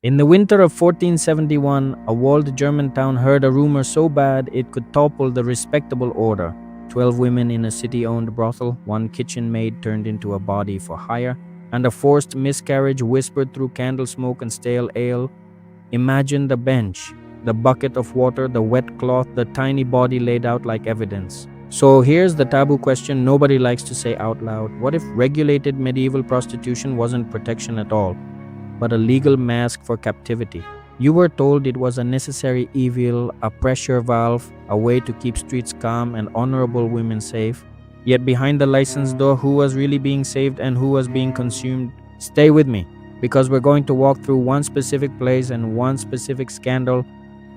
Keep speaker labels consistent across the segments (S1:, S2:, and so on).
S1: In the winter of 1471, a walled German town heard a rumor so bad it could topple the respectable order. 12 women in a city-owned brothel, one kitchen maid turned into a body for hire, and a forced miscarriage whispered through candle smoke and stale ale. Imagine the bench, the bucket of water, the wet cloth, the tiny body laid out like evidence. So here's the taboo question nobody likes to say out loud. What if regulated medieval prostitution wasn't protection at all, but a legal mask for captivity? You were told it was a necessary evil, a pressure valve, a way to keep streets calm and honorable women safe. Yet behind the licensed door, who was really being saved and who was being consumed? Stay with me, because we're going to walk through one specific place and one specific scandal,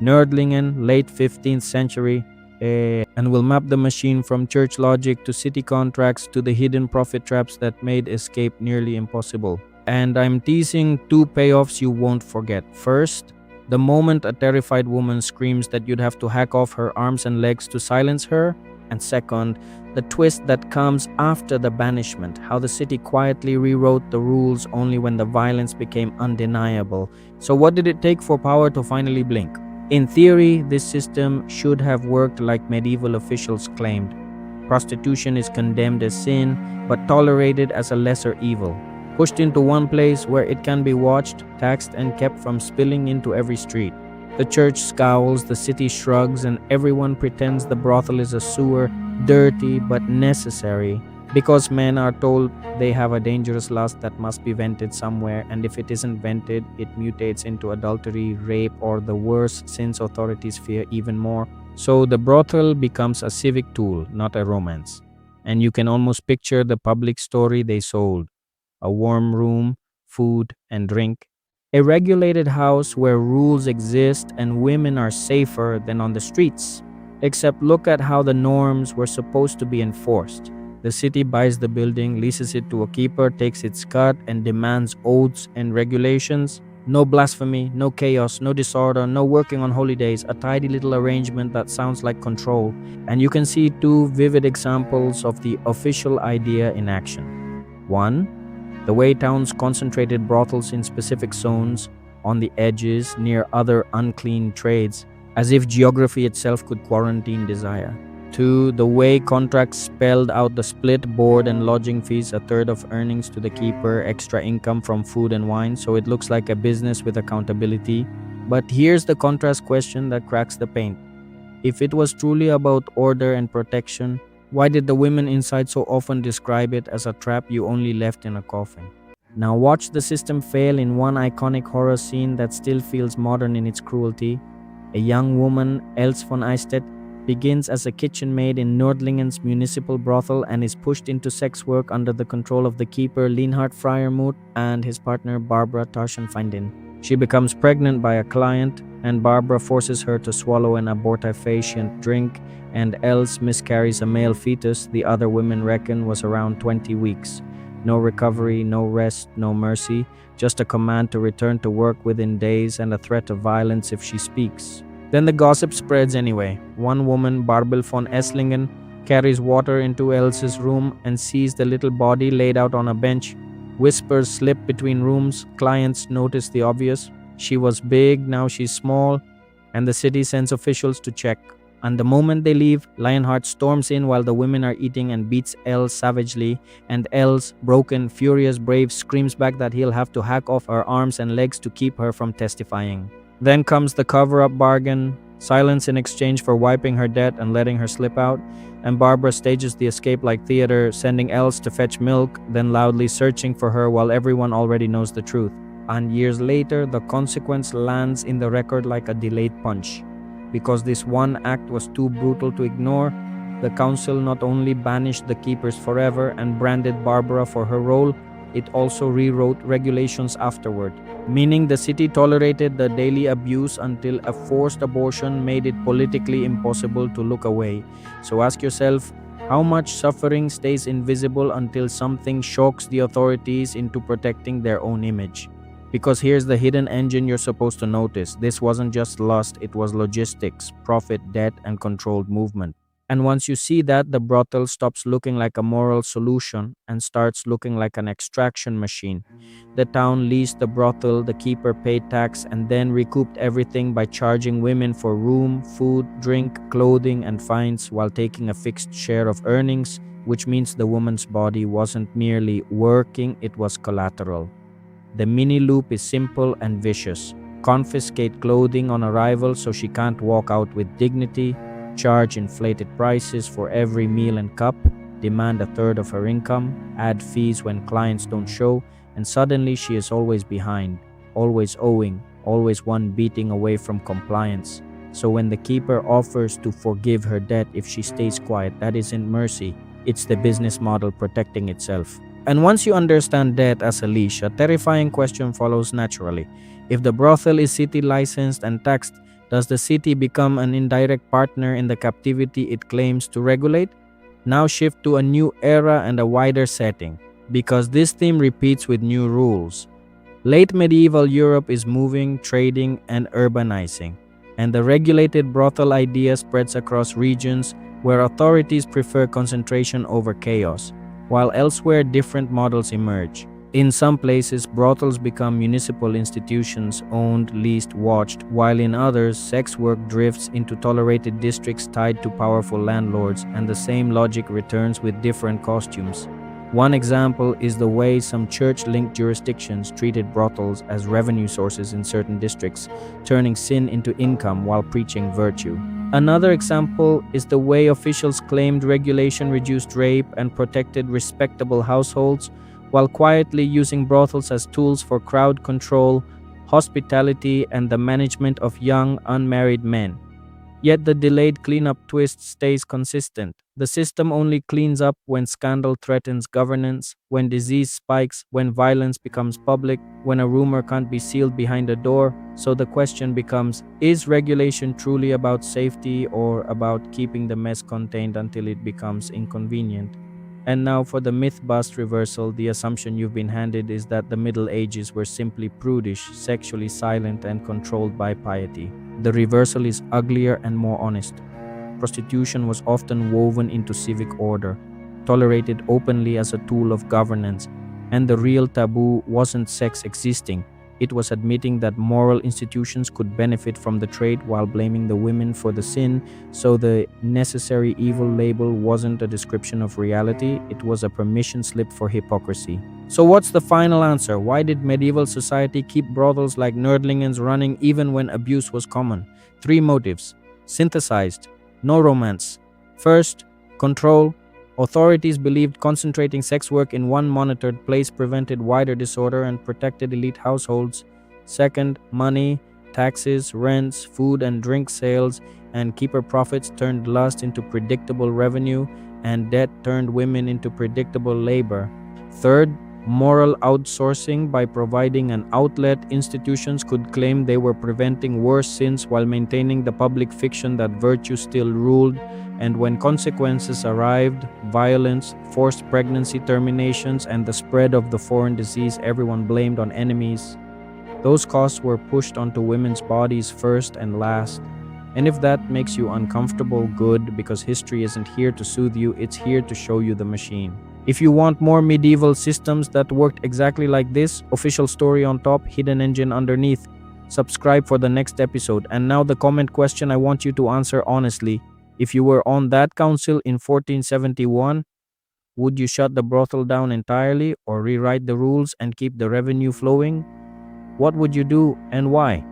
S1: Nördlingen, late 15th century, and we'll map the machine from church logic to city contracts to the hidden profit traps that made escape nearly impossible. And I'm teasing two payoffs you won't forget. First, the moment a terrified woman screams that you'd have to hack off her arms and legs to silence her. And second, the twist that comes after the banishment, how the city quietly rewrote the rules only when the violence became undeniable. So what did it take for power to finally blink? In theory, this system should have worked like medieval officials claimed. Prostitution is condemned as sin, but tolerated as a lesser evil. Pushed into one place where it can be watched, taxed, and kept from spilling into every street. The church scowls, the city shrugs, and everyone pretends the brothel is a sewer, dirty but necessary, because men are told they have a dangerous lust that must be vented somewhere, and if it isn't vented, it mutates into adultery, rape, or the worst sins authorities fear even more. So the brothel becomes a civic tool, not a romance. And you can almost picture the public story they sold. A warm room, food, and drink. A regulated house where rules exist and women are safer than on the streets. Except look at how the norms were supposed to be enforced. The city buys the building, leases it to a keeper, takes its cut, and demands oaths and regulations. No blasphemy, no chaos, no disorder, no working on holidays, a tidy little arrangement that sounds like control. And you can see two vivid examples of the official idea in action. One, the way towns concentrated brothels in specific zones, on the edges, near other unclean trades, as if geography itself could quarantine desire. Two, the way contracts spelled out the split board and lodging fees, a third of earnings to the keeper, extra income from food and wine, so it looks like a business with accountability. But here's the contrast question that cracks the paint. If it was truly about order and protection, why did the women inside so often describe it as a trap you only left in a coffin? Now watch the system fail in one iconic horror scene that still feels modern in its cruelty. A young woman, Else von Eistedt, begins as a kitchen maid in Nördlingen's municipal brothel and is pushed into sex work under the control of the keeper Linhard Freiermuth and his partner Barbara Taschenfeindin. She becomes pregnant by a client, and Barbara forces her to swallow an abortifacient drink, and Else miscarries a male fetus the other women reckon was around 20 weeks. No recovery, no rest, no mercy, just a command to return to work within days and a threat of violence if she speaks. Then the gossip spreads anyway. One woman, Barbel von Esslingen, carries water into Else's room and sees the little body laid out on a bench. Whispers slip between rooms. Clients notice the obvious. She was big, now she's small, and the city sends officials to check. And the moment they leave, Lionheart storms in while the women are eating and beats Els savagely, and Els, broken, furious, brave, screams back that he'll have to hack off her arms and legs to keep her from testifying. Then comes the cover-up bargain, silence in exchange for wiping her debt and letting her slip out, and Barbara stages the escape like theater, sending Els to fetch milk, then loudly searching for her while everyone already knows the truth. And years later, the consequence lands in the record like a delayed punch. Because this one act was too brutal to ignore, the council not only banished the keepers forever and branded Barbara for her role, it also rewrote regulations afterward, meaning the city tolerated the daily abuse until a forced abortion made it politically impossible to look away. So ask yourself, how much suffering stays invisible until something shocks the authorities into protecting their own image? Because here's the hidden engine you're supposed to notice. This wasn't just lust, it was logistics, profit, debt, and controlled movement. And once you see that, the brothel stops looking like a moral solution and starts looking like an extraction machine. The town leased the brothel, the keeper paid tax, and then recouped everything by charging women for room, food, drink, clothing, and fines while taking a fixed share of earnings, which means the woman's body wasn't merely working, it was collateral. The mini loop is simple and vicious. Confiscate clothing on arrival so she can't walk out with dignity, charge inflated prices for every meal and cup, demand a third of her income, add fees when clients don't show, and suddenly she is always behind, always owing, always one beating away from compliance. So when the keeper offers to forgive her debt if she stays quiet, that isn't mercy, it's the business model protecting itself. And once you understand debt as a leash, a terrifying question follows naturally. If the brothel is city licensed and taxed, does the city become an indirect partner in the captivity it claims to regulate? Now shift to a new era and a wider setting, because this theme repeats with new rules. Late medieval Europe is moving, trading, and urbanizing, and the regulated brothel idea spreads across regions where authorities prefer concentration over chaos, while elsewhere different models emerge. In some places, brothels become municipal institutions owned, leased, watched, while in others, sex work drifts into tolerated districts tied to powerful landlords, and the same logic returns with different costumes. One example is the way some church-linked jurisdictions treated brothels as revenue sources in certain districts, turning sin into income while preaching virtue. Another example is the way officials claimed regulation reduced rape and protected respectable households, while quietly using brothels as tools for crowd control, hospitality, and the management of young, unmarried men. Yet the delayed cleanup twist stays consistent. The system only cleans up when scandal threatens governance, when disease spikes, when violence becomes public, when a rumor can't be sealed behind a door. So the question becomes, is regulation truly about safety or about keeping the mess contained until it becomes inconvenient? And now for the myth-bust reversal, the assumption you've been handed is that the Middle Ages were simply prudish, sexually silent, and controlled by piety. The reversal is uglier and more honest. Prostitution was often woven into civic order, tolerated openly as a tool of governance, and the real taboo wasn't sex existing. It was admitting that moral institutions could benefit from the trade while blaming the women for the sin, so the necessary evil label wasn't a description of reality, it was a permission slip for hypocrisy. So what's the final answer? Why did medieval society keep brothels like Nördlingens running even when abuse was common? 3 motives. Synthesized. No romance. First, control. Authorities believed concentrating sex work in one monitored place prevented wider disorder and protected elite households. Second, money, taxes, rents, food and drink sales, and keeper profits turned lust into predictable revenue, and debt turned women into predictable labor. Third, moral outsourcing. By providing an outlet, institutions could claim they were preventing worse sins while maintaining the public fiction that virtue still ruled. And when consequences arrived, violence, forced pregnancy terminations, and the spread of the foreign disease everyone blamed on enemies, those costs were pushed onto women's bodies first and last. And if that makes you uncomfortable, good, because history isn't here to soothe you, it's here to show you the machine. If you want more medieval systems that worked exactly like this, official story on top, hidden engine underneath, subscribe for the next episode. And now the comment question I want you to answer honestly. If you were on that council in 1471, would you shut the brothel down entirely or rewrite the rules and keep the revenue flowing? What would you do and why?